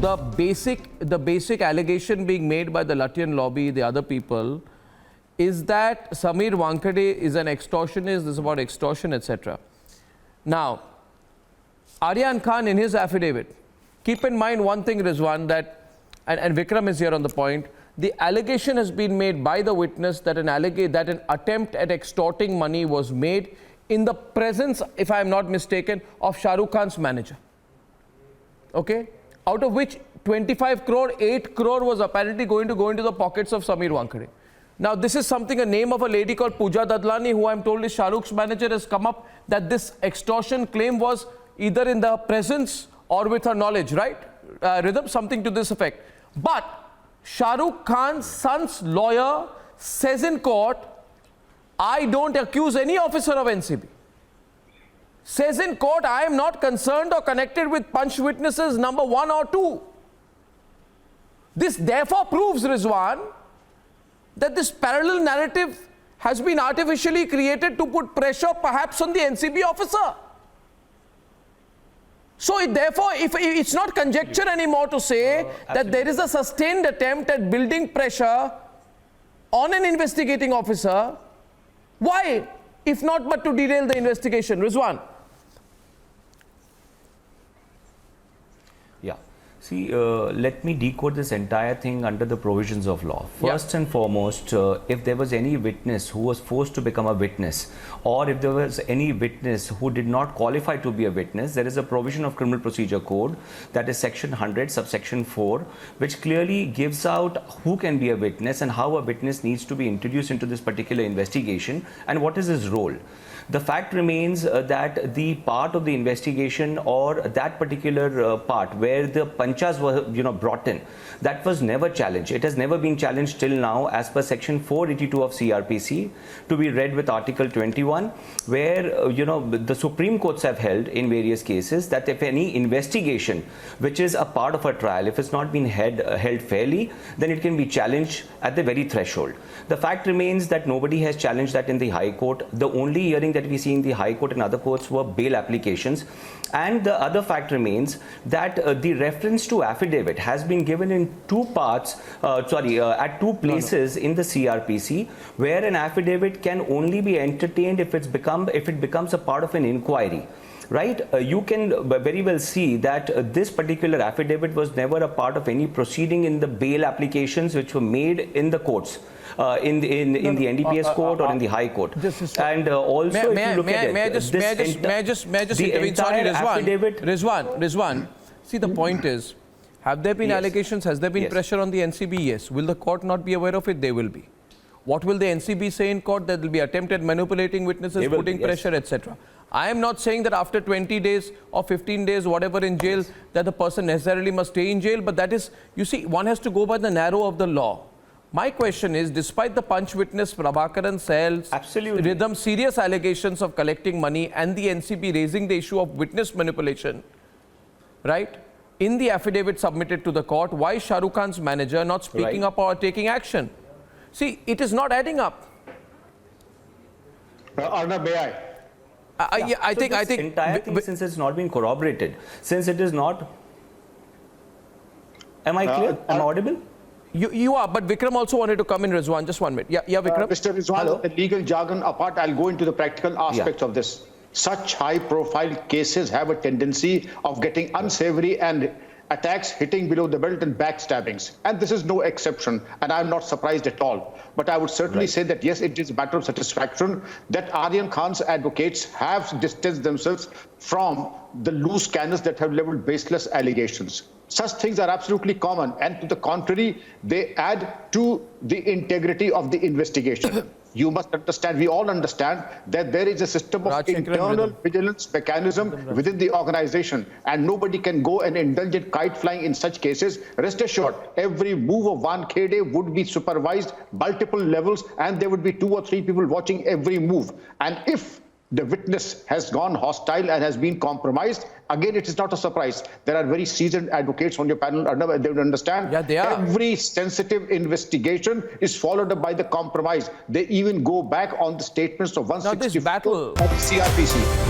the basic allegation being made by the Lutyens lobby, the other people, is that Samir Wankhede is an extortionist, this is about extortion, etc. Now, Aryan Khan in his affidavit, keep in mind one thing, Rizwan, that, and Vikram is here on the point, the allegation has been made by the witness that an attempt at extorting money was made in the presence, if I am not mistaken, of Shah Rukh Khan's manager. Okay? Out of which 25 crore, 8 crore was apparently going to go into the pockets of Samir Wankhede. Now, this is something, a name of a lady called Pooja Dadlani, who I'm told is Shah Rukh's manager, has come up that this extortion claim was either in the presence or with her knowledge, right? Rhythm, something to this effect. But Shah Rukh Khan's son's lawyer says in court, I don't accuse any officer of NCB. Says in court, I am not concerned or connected with punch witnesses number 1 or 2. This therefore proves, Rizwan, that this parallel narrative has been artificially created to put pressure perhaps on the NCB officer. So therefore, if it's not conjecture anymore to say that there is a sustained attempt at building pressure on an investigating officer, why? If not but to derail the investigation. Rizwan. Yeah. See, let me decode this entire thing under the provisions of law. First and foremost, if there was any witness who was forced to become a witness, or if there was any witness who did not qualify to be a witness, there is a provision of Criminal Procedure Code, that is section 100, subsection 4, which clearly gives out who can be a witness and how a witness needs to be introduced into this particular investigation and what is his role. The fact remains that the part of the investigation or that particular part where the panchas were brought in, that was never challenged. It has never been challenged till now as per section 482 of CRPC, to be read with article 21, where the Supreme Courts have held in various cases that if any investigation which is a part of a trial, if it's not been held fairly, then it can be challenged at the very threshold. The fact remains that nobody has challenged that in the High Court. The only hearing that we see in the High Court and other courts were bail applications. And the other fact remains that the reference to affidavit has been given in two parts, at two places in the CRPC, where an affidavit can only be entertained if it becomes a part of an inquiry. Right? You can very well see that this particular affidavit was never a part of any proceeding in the bail applications which were made in the courts. In the NDPS court or in the High Court. And also, if you look at it, may I just intervene? Sorry, Rizwan. See, the point is, have there been allegations? Has there been pressure on the NCB? Yes. Will the court not be aware of it? They will be. What will the NCB say in court? That will be attempted manipulating witnesses, putting pressure, etc. I am not saying that after 20 days or 15 days, whatever in jail, that the person necessarily must stay in jail. But that is, you see, one has to go by the narrow of the law. My question is, despite the punch witness Prabhakaran Sail's Rhythm serious allegations of collecting money and the NCB raising the issue of witness manipulation, right, in the affidavit submitted to the court, why is Shah Rukh Khan's manager not speaking up or taking action? See, it is not adding up. Arnab, may I? I think entire thing, since it's not been corroborated, since it is not. Am I clear? Am I audible? You are, but Vikram also wanted to come in, Rizwan. Just 1 minute. Yeah, Vikram. Mr. Rizwan, the legal jargon apart, I'll go into the practical aspects of this. Such high-profile cases have a tendency of getting unsavory and attacks hitting below the belt and backstabbings. And this is no exception, and I'm not surprised at all. But I would certainly say that, yes, it is a matter of satisfaction that Aryan Khan's advocates have distanced themselves from the loose cannons that have leveled baseless allegations. Such things are absolutely common, and to the contrary, they add to the integrity of the investigation. You must understand, we all understand, that there is a system of internal vigilance mechanism within the organization, and nobody can go and indulge in kite flying in such cases. Rest assured, every move of Wankhede would be supervised multiple levels, and there would be 2 or 3 people watching every move. And if the witness has gone hostile and has been compromised, again, it is not a surprise. There are very seasoned advocates on your panel. They would understand. Yeah, they are. Every sensitive investigation is followed up by the compromise. They even go back on the statements of 164 of the CRPC.